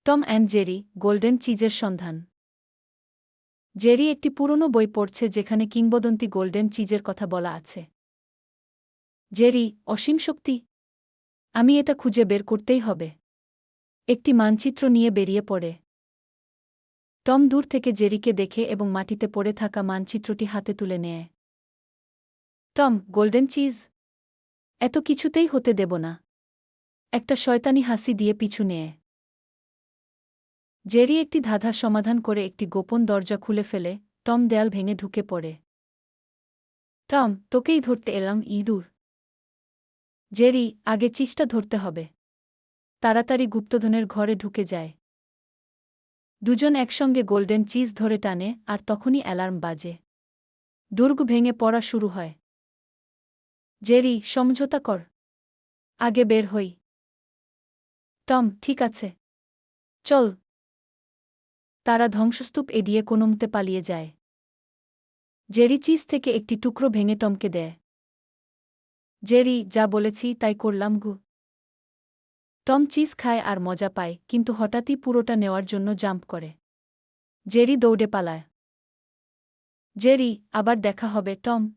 Tom and Jerry golden চিজের সন্ধান। Jerry একটি পুরনো বই পড়ছে যেখানে কিংবদন্তি গোল্ডেন চিজের কথা বলা আছে। জেরি, অসীম শক্তি? আমি এটা খুঁজে বের করতেই হবে। একটি মানচিত্র নিয়ে বেরিয়ে পড়ে। টম দূর থেকে জেরিকে দেখে এবং মাটিতে পড়ে থাকা মানচিত্রটি হাতে তুলে নেয়। Tom, golden cheese? এত কিছুতেই হতে দেব না। একটা শয়তানি হাসি দিয়ে পিছু নেয়। জেরি একটি ধাঁধা সমাধান করে একটি গোপন দরজা খুলে ফেলে। টম দেয়াল ভেঙে ঢুকে পড়ে। টম, তোকেই ধরতে এলাম, ইঁদুর। জেরি, আগে চিজটা ধরতে হবে। তাড়াতাড়ি গুপ্তধনের ঘরে ঢুকে যায়। দুজন একসঙ্গে গোল্ডেন চিজ ধরে টানে আর তখনই অ্যালার্ম বাজে। দুর্গ ভেঙে পড়া শুরু হয়। জেরি, সমঝোতা কর। আগে বের হই। টম, ঠিক আছে। চল। তারা ধ্বংসস্তূপ এড়িয়ে কোনোমতে পালিয়ে যায়। জেরি চিজ থেকে একটি টুকরো ভেঙে টমকে দেয়। জেরি, যা বলেছি তাই করলাম গু। টম চিজ খায় আর মজা পায়, কিন্তু হঠাৎই পুরোটা নেওয়ার জন্য জাম্প করে। জেরি দৌড়ে পালায়। জেরি, আবার দেখা হবে টম।